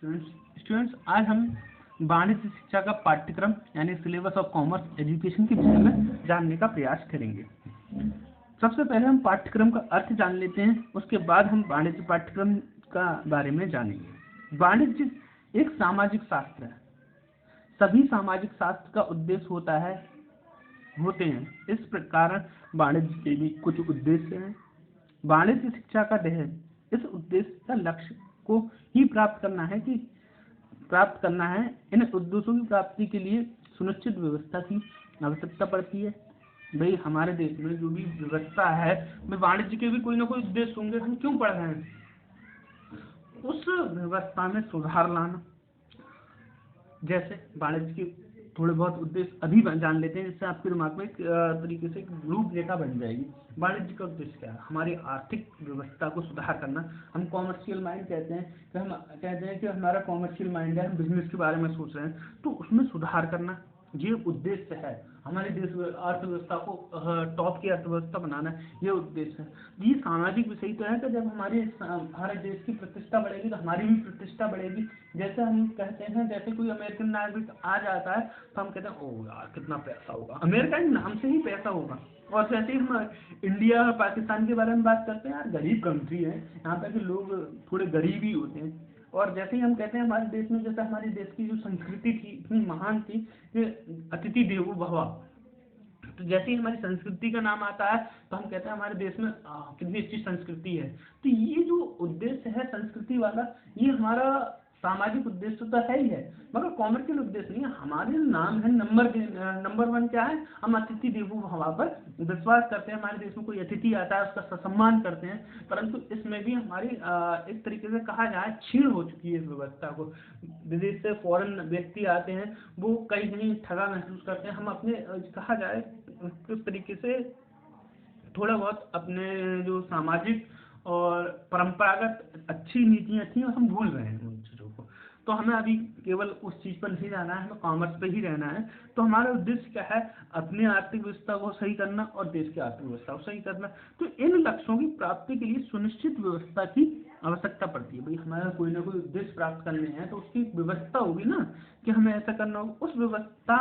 Students आज हम वाणिज्य शिक्षा का पाठ्यक्रम यानी सिलेबस ऑफ कॉमर्स एजुकेशन के विषय में जानने का प्रयास करेंगे। सबसे पहले हम पाठ्यक्रम का अर्थ जान लेते हैं, उसके बाद हम वाणिज्य पाठ्यक्रम का बारे में जानेंगे। वाणिज्य एक सामाजिक शास्त्र है। सभी सामाजिक शास्त्र का उद्देश्य होते हैं। इस प्रकार वाणिज्य के भी कुछ उद्देश्य हैं। वाणिज्य शिक्षा का ध्येय इस उद्देश्य का लक्ष्य को ही प्राप्त करना है। इन उद्देश्यों की प्राप्ति के लिए सुनिश्चित व्यवस्था की आवश्यकता पड़ती है। भाई हमारे देश में जो भी व्यवस्था है, में वाणिज्य के भी कोई ना कोई उद्देश्य होंगे। हम क्यों पढ़ रहे हैं? उस व्यवस्था में सुधार लाना। जैसे वाणिज्य के थोड़े बहुत उद्देश्य अभी जान लेते हैं, जिससे आपके दिमाग में एक तरीके से रूपरेखा बन जाएगी। वाणिज्य का उद्देश्य क्या है? हमारी आर्थिक व्यवस्था को सुधार करना। हम कॉमर्शियल माइंड कहते हैं कि हमारा कॉमर्शियल माइंड है, हम बिजनेस के बारे में सोच रहे हैं, तो उसमें सुधार करना ये उद्देश्य है। हमारे देश अर्थव्यवस्था को टॉप की अर्थव्यवस्था बनाना, ये उद्देश्य है। ये सामाजिक विषय तो है कि जब हमारे देश की प्रतिष्ठा बढ़ेगी तो हमारी भी प्रतिष्ठा बढ़ेगी। जैसे हम कहते हैं, जैसे कोई अमेरिकन नागरिक आ जाता है तो हम कहते हैं ओ यार कितना पैसा होगा, अमेरिका के नाम से ही पैसा होगा। और जैसे ही हम इंडिया और पाकिस्तान के बारे में बात करते हैं, यार गरीब कंट्री है, यहाँ पे के लोग थोड़े गरीब ही होते हैं। और जैसे ही हम कहते हैं हमारे देश में, जैसे हमारे देश की जो संस्कृति थी इतनी महान थी कि अतिथि देवो भव, तो जैसे ही हमारी संस्कृति का नाम आता है तो हम कहते हैं हमारे देश में कितनी अच्छी संस्कृति है। तो ये जो उद्देश्य है संस्कृति वाला, ये हमारा सामाजिक उद्देश्य तो है ही है, मगर कॉमर्शियल उद्देश्य नहीं है। हमारे नाम है नंबर 1 क्या है? हम अतिथि देवो भव पर विश्वास करते हैं। हमारे देश में कोई अतिथि आता है उसका सम्मान करते हैं, परंतु इसमें भी हमारी एक तरीके से कहा जाए छीण हो चुकी है इस व्यवस्था को। विदेश से फॉरेन व्यक्ति आते हैं, वो कहीं ठगा महसूस करते हैं। हम अपने कहा जाए किस तरीके से थोड़ा बहुत अपने जो सामाजिक और परंपरागत अच्छी नीतियाँ थी हम भूल रहे हैं उन चीज़ों को। तो हमें अभी केवल उस चीज़ पर नहीं रहना है, हमें कॉमर्स पे ही रहना है। तो हमारा उद्देश्य क्या है? अपनी आर्थिक व्यवस्था को सही करना और देश की आर्थिक व्यवस्था को सही करना। तो इन लक्ष्यों की प्राप्ति के लिए सुनिश्चित व्यवस्था की आवश्यकता पड़ती है। भाई हमारा कोई ना कोई उद्देश्य प्राप्त करने हैं तो उसकी व्यवस्था होगी ना, कि हमें ऐसा करना होगा। उस व्यवस्था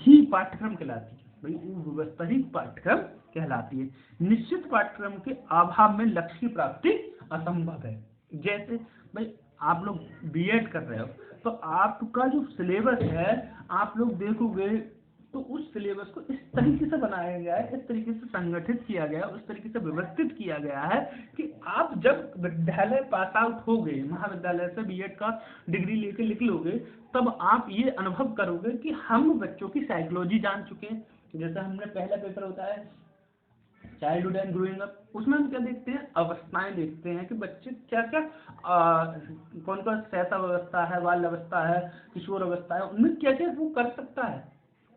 ही पाठ्यक्रम कहलाती है। भाई वो व्यवस्था ही पाठ्यक्रम कहलाती है। निश्चित पाठ्यक्रम के अभाव में लक्ष्य की प्राप्ति असंभव है। जैसे भाई आप लोग बीएड कर रहे हो तो आपका जो सिलेबस है, आप लोग देखोगे तो उस सिलेबस को इस तरीके से बनाया गया है, इस तरीके से संगठित किया गया है, उस तरीके से व्यवस्थित किया गया है कि आप जब विद्यालय पास आउट हो गए, महाविद्यालय से बीएड का डिग्री लेके निकलोगे, तब आप ये अनुभव करोगे कि हम बच्चों की साइकोलॉजी जान चुके हैं। जैसे हमने पहला पेपर होता है चाइल्डहुड एंड ग्रोइंग अप, उसमें हम क्या देखते हैं? अवस्थाएं देखते हैं कि बच्चे क्या क्या कौन कौन शैशव अवस्था है, बाल अवस्था है, किशोर अवस्था है, उनमें क्या क्या वो कर सकता है,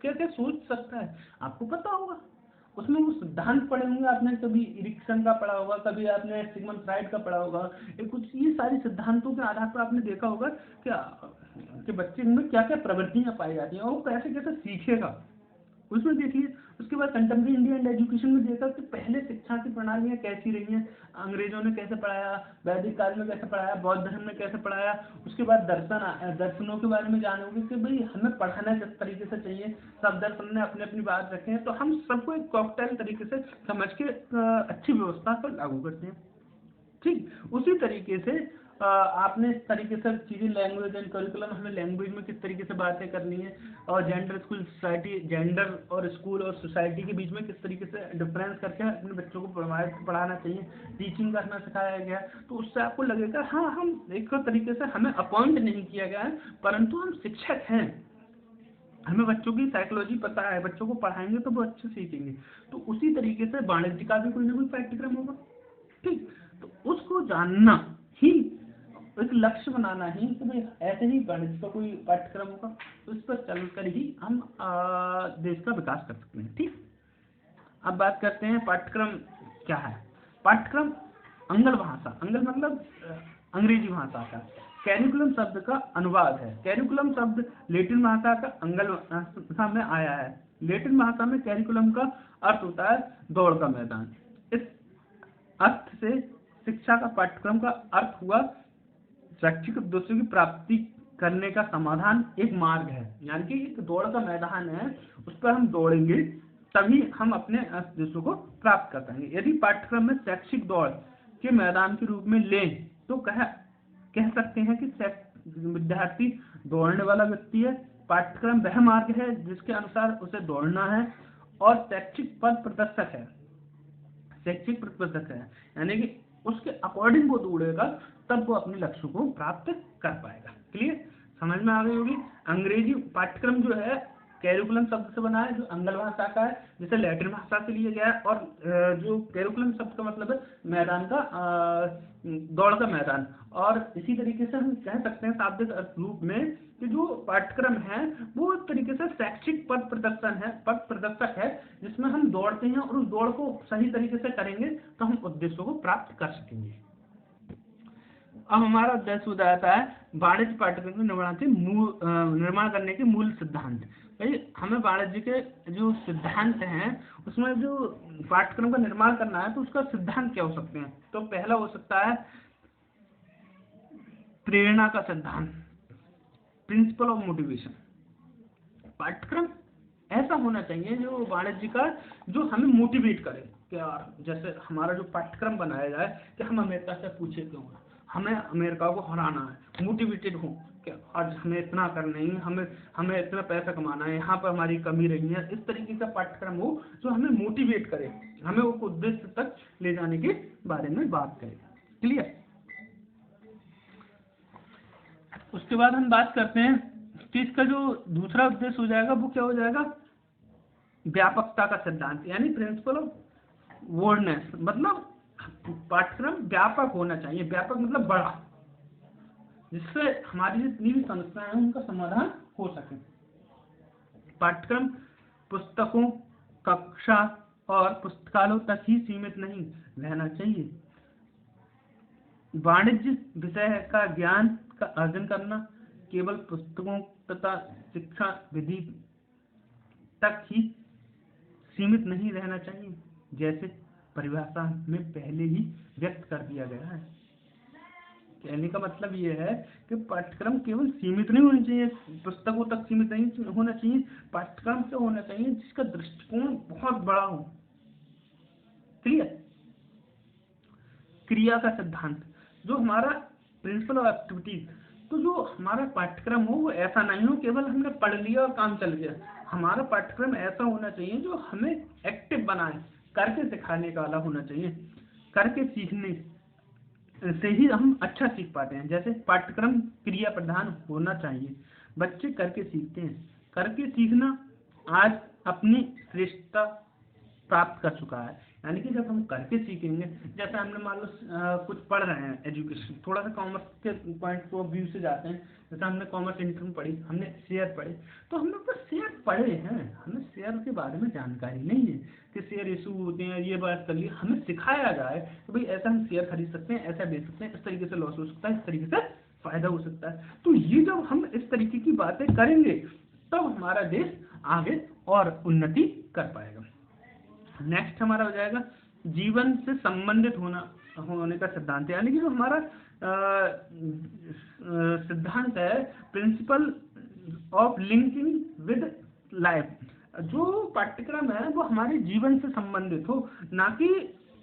क्या क्या सोच सकता है, आपको पता होगा। उसमें वो सिद्धांत पढ़े होंगे, आपने कभी इरिक्सन का पढ़ा होगा, कभी आपने सिगमंड फ्राइड का पढ़ा होगा। ये सारी सिद्धांतों के आधार पर आपने देखा होगा कि बच्चे में क्या क्या प्रवृत्तियां पाई जाती हैं और वो कैसे कैसे सीखेगा, उसमें देखिए। उसके बाद कंटेम्प्रेरी इंडिया एंड एजुकेशन में देखा कि पहले शिक्षा की प्रणालियाँ कैसी रही हैं, अंग्रेजों ने कैसे पढ़ाया, वैदिक काल में कैसे पढ़ाया, बौद्ध धर्म में कैसे पढ़ाया। उसके बाद दर्शनों के बारे में जानोगे कि भाई हमें पढ़ाना किस तरीके से चाहिए। सब दर्शन ने अपनी अपनी बात रखे हैं, तो हम सबको एक कॉकटेल तरीके से समझ के अच्छी व्यवस्था पर लागू करते हैं। ठीक उसी तरीके से आपने इस तरीके से चीज़ें लैंग्वेज एंड करिकुलम, हमें लैंग्वेज में किस तरीके से बातें करनी है, और जेंडर और स्कूल और सोसाइटी के बीच में किस तरीके से डिफरेंस करके अपने बच्चों को पढ़ाना चाहिए, टीचिंग करना सिखाया गया। तो उससे आपको लगेगा हाँ, हम एक तरीके से हमें अपॉइंट नहीं किया गया है, परंतु हम शिक्षक हैं, हमें बच्चों की साइकोलॉजी पता है, बच्चों को पढ़ाएंगे तो वो अच्छे सीखेंगे। तो उसी तरीके से वाणिज्य का भी कोई ना कोई पाठ्यक्रम होगा। ठीक, तो उसको जानना ही एक लक्ष्य बनाना ही कि भाई ऐसे ही वाणिज्य का कोई पाठ्यक्रम होगा, तो इस पर चलकर ही हम देश का विकास कर सकते हैं। ठीक, अब बात करते हैं पाठ्यक्रम क्या है। पाठ्यक्रम अंगल मतलब अंग्रेजी भाषा का कैरिकुलम शब्द का अनुवाद है। कैरिकुलम शब्द लेटिन भाषा का अंगल भाषा में आया है। लेटिन भाषा में कैरिकुलम का अर्थ होता है दौड़ का मैदान। इस अर्थ से शिक्षा का पाठ्यक्रम का अर्थ हुआ शैक्षिक उद्देश्यों की प्राप्ति करने का समाधान एक मार्ग है, यानी कि एक दौड़ का मैदान है, उस पर हम दौड़ेंगे तभी हम अपने उद्देश्यों को प्राप्त कर पाएंगे। यदि पाठ्यक्रम में शैक्षिक दौड़ के मैदान के रूप में लें तो कह सकते हैं कि विद्यार्थी दौड़ने वाला व्यक्ति है, पाठ्यक्रम वह मार्ग है जिसके अनुसार उसे दौड़ना है, और शैक्षिक पथ प्रदर्शक है, यानी कि उसके अकॉर्डिंग वो दौड़ेगा तब वो अपने लक्ष्य को प्राप्त कर पाएगा। क्लियर, समझ में आ गई होगी। अंग्रेजी पाठ्यक्रम जो है कैरिकुलम शब्द से बना है, जो आंग्ल भाषा का है, जिसे लैटिन भाषा से लिया गया है, और जो कैरिकुलम शब्द का मतलब है मैदान का, दौड़ का मैदान। और इसी तरीके से हम कह सकते हैं शाब्दिक रूप में कि जो पाठ्यक्रम है वो एक तरीके से शैक्षिक पथ प्रदर्शक है, जिसमें हम दौड़ते हैं और उस दौड़ को सही तरीके से करेंगे तो हम उद्देश्यों को प्राप्त कर सकेंगे। अब हमारा उद्देश्य हो जाता है वाणिज्य पाठ्यक्रम के निर्माण करने के मूल सिद्धांत। भाई हमें वाणिज्य के जो सिद्धांत हैं उसमें जो पाठ्यक्रम का निर्माण करना है तो उसका सिद्धांत क्या हो सकते हैं। तो पहला हो सकता है प्रेरणा का सिद्धांत, प्रिंसिपल ऑफ मोटिवेशन। पाठ्यक्रम ऐसा होना चाहिए जो वाणिज्य का जो हमें मोटिवेट करे कि यार जैसे हमारा जो पाठ्यक्रम बनाया जाए कि हम अमेरिका से पूछे क्यों, हमें अमेरिका को हराना है, मोटिवेटेड हो कि आज हमें इतना करना है, हमें इतना पैसा कमाना है, यहाँ पर हमारी कमी रही है। इस तरीके का पाठ्यक्रम हो जो हमें मोटिवेट करे, हमें वो उद्देश्य तक ले जाने के बारे में बात करे। क्लियर। उसके बाद हम बात करते हैं कि इसका जो दूसरा उद्देश्य हो जाएगा वो क्या हो जाएगा, व्यापकता का सिद्धांत, यानी प्रिंसिपल ऑफ वार्डनेस। मतलब पाठ्यक्रम व्यापक होना चाहिए, व्यापक मतलब बड़ा, जिससे हमारी जितनी भी समस्याएं हैं उनका समाधान हो सके। पाठ्यक्रम पुस्तकों, कक्षा और पुस्तकालयों तक ही सीमित नहीं रहना चाहिए। वाणिज्य विषय का ज्ञान का अर्जन करना केवल पुस्तकों तथा शिक्षा विधि तक ही सीमित नहीं रहना चाहिए, जैसे परिभाषा में पहले ही व्यक्त कर दिया गया है। कहने का मतलब ये है कि पाठ्यक्रम केवल सीमित नहीं होना चाहिए, पुस्तकों तक सीमित नहीं होना चाहिए, पाठ्यक्रम क्या होना चाहिए जिसका दृष्टिकोण बहुत बड़ा हो। क्लियर। क्रिया का सिद्धांत, जो हमारा प्रिंसिपल ऑफ एक्टिविटीज, तो जो हमारा पाठ्यक्रम हो वो ऐसा नहीं हो केवल हमने पढ़ लिया और काम चल गया। हमारा पाठ्यक्रम ऐसा होना चाहिए जो हमें एक्टिव बनाए, करके सिखाने का वाला होना चाहिए। करके सीखने से ही हम अच्छा सीख पाते हैं। जैसे पाठ्यक्रम क्रिया प्रधान होना चाहिए, बच्चे करके सीखते हैं। करके सीखना आज अपनी श्रेष्ठता प्राप्त कर चुका है, यानी कि जब हम करके सीखेंगे, जैसे हमने मान लो कुछ पढ़ रहे हैं एजुकेशन, थोड़ा सा कॉमर्स के पॉइंट ऑफ व्यू से जाते हैं, जैसे हमने कॉमर्स इंटर पढ़ी, हमने शेयर पढ़े, तो हम लोग तो शेयर पढ़े हैं, हमें शेयर के बारे में जानकारी नहीं है कि शेयर इशू होते हैं, ये बात कर ली, हमें सिखाया जाए कि भाई ऐसा हम शेयर खरीद सकते हैं, ऐसा बेच सकते हैं, इस तरीके से लॉस हो सकता है, इस तरीके से फायदा हो सकता है। तो ये जब हम इस तरीके की बातें करेंगे तब हमारा देश आगे और उन्नति कर पाएगा। नेक्स्ट हमारा हो जाएगा जीवन से संबंधित होने का सिद्धांत, यानी कि जो हमारा सिद्धांत है principle of linking with life. जो पाठ्यक्रम है वो हमारे जीवन से संबंधित हो, ना कि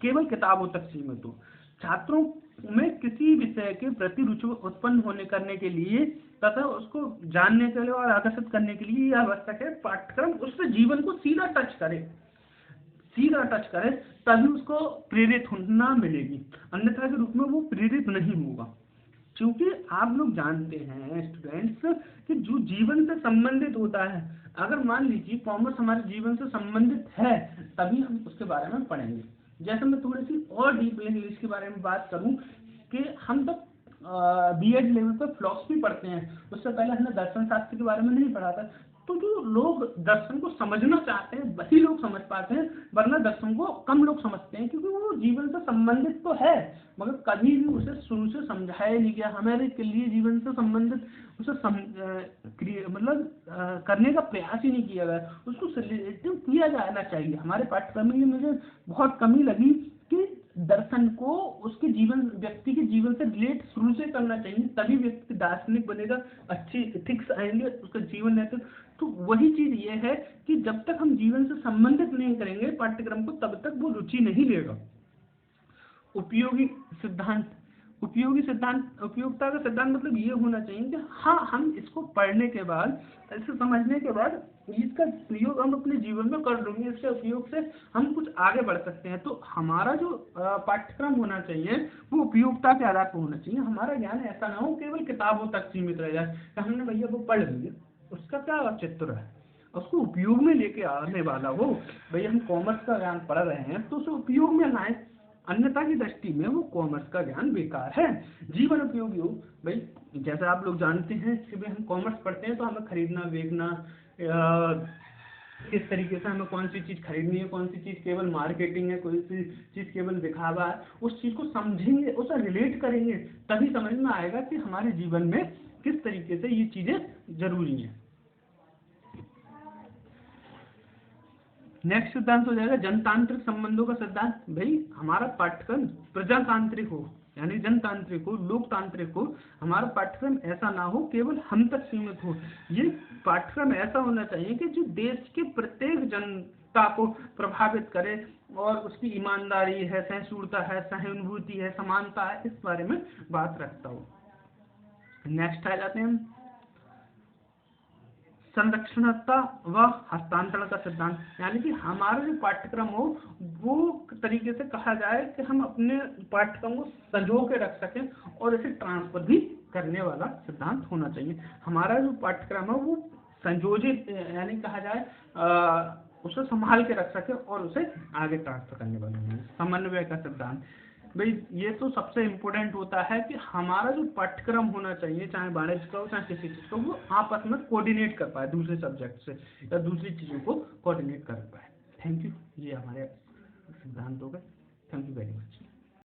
केवल किताबों तक सीमित हो। छात्रों में किसी विषय के प्रति रुचि उत्पन्न करने के लिए तथा उसको जानने के लिए और आकर्षित करने के लिए यह आवश्यक है पाठ्यक्रम उससे जीवन को सीधा टच करे तभी उसको प्रेरित होना मिलेगी, अन्यथा के रूप में वो प्रेरित नहीं होगा। क्योंकि आप लोग जानते हैं स्टूडेंट्स कि जो जीवन से संबंधित होता है, अगर मान लीजिए कॉमर्स हमारे जीवन से संबंधित है तभी हम उसके बारे में पढ़ेंगे। जैसे मैं थोड़ी सी और डीप इंग्लिश के बारे में बात करूं कि हम तब बीएड लेवल पर फिलॉसफी पढ़ते हैं, उससे पहले हमने दर्शन शास्त्र के बारे में नहीं पढ़ा था। तो जो लोग दर्शन को समझना चाहते हैं वही लोग समझ पाते हैं, वरना दर्शन को कम लोग समझते हैं, क्योंकि वो जीवन से संबंधित तो है मगर कभी भी उसे शुरू से समझाया नहीं गया। हमारे के लिए जीवन से संबंधित उसे करने का प्रयास ही नहीं किया गया, उसको सिलेक्टिव किया जाना चाहिए। हमारे पाठ्यक्रम में मुझे बहुत कमी लगी कि दर्शन को उसके जीवन, व्यक्ति के जीवन से रिलेट शुरू से करना चाहिए, तभी व्यक्ति दार्शनिक बनेगा, अच्छी एथिक्स आएंगे, उसका जीवन नैतिक। तो वही चीज ये है कि जब तक हम जीवन से संबंधित नहीं करेंगे पाठ्यक्रम को, तब तक वो रुचि नहीं लेगा। उपयोगी सिद्धांत, उपयोगिता का सिद्धांत मतलब ये होना चाहिए कि हाँ, हम इसको पढ़ने के बाद, इसे समझने के बाद इसका प्रयोग हम अपने जीवन में कर लेंगे, इसके उपयोग से हम कुछ आगे बढ़ सकते हैं। तो हमारा जो पाठ्यक्रम होना चाहिए वो उपयोगिता के आधार पर होना चाहिए। हमारा ज्ञान ऐसा ना हो केवल किताबों तक सीमित रह जाए, हमने भैया वो पढ़ लिया, उसका क्या औचित्य है, उसको उपयोग में लेके आने वाला हो। भाई हम कॉमर्स का ज्ञान पढ़ रहे हैं तो उसे उपयोग में लाएं, अन्यथा की दृष्टि में वो कॉमर्स का ज्ञान बेकार है। जीवन उपयोगी हो भाई, जैसे आप लोग जानते हैं कि भाई हम कॉमर्स पढ़ते हैं तो हमें खरीदना बेचना, किस तरीके से हमें कौन सी चीज़ खरीदनी है, कौन सी चीज़ केवल मार्केटिंग है, कोई सी चीज़ केवल दिखावा है, उस चीज़ को समझेंगे, उसे रिलेट करेंगे, तभी समझ में आएगा कि हमारे जीवन में किस तरीके से ये चीज़ें जरूरी हैं। नेक्स्ट सिद्धांत हो जाएगा जनतांत्रिक संबंधों का सिद्धांत। भाई हमारा पाठ्यक्रम प्रजातांत्रिक हो, यानी जनतांत्रिक हो, लोकतांत्रिक हो। हमारा पाठ्यक्रम ऐसा ना हो केवल हम तक सीमित हो। ये पाठ्यक्रम ऐसा होना चाहिए कि जो देश के प्रत्येक जनता को प्रभावित करे, और उसकी ईमानदारी है, सहिष्णुता है, सहानुभूति है, समानता है, इस बारे में बात रखता हो। नेक्स्ट आ जाते हैं संरक्षणता व हस्तांतरण का सिद्धांत, यानी कि हमारा जो पाठ्यक्रम हो वो तरीके से कहा जाए कि हम अपने पाठ्यक्रम को संजो के रख सकें और इसे ट्रांसफर भी करने वाला सिद्धांत होना चाहिए। हमारा जो पाठ्यक्रम है वो संयोजित, यानी कहा जाए उसे संभाल के रख सके और उसे आगे ट्रांसफर करने वाला है। समन्वय का सिद्धांत, भाई ये तो सबसे इम्पोर्टेंट होता है कि हमारा जो पाठ्यक्रम होना चाहिए, चाहे वाणिज्य का हो चाहे किसी चीज़ का, वो आपस में कोऑर्डिनेट कर पाए दूसरे सब्जेक्ट से, या दूसरी चीज़ों को कोऑर्डिनेट कर पाए। थैंक यू, ये हमारे सिद्धांत हो गए। Thank you very much.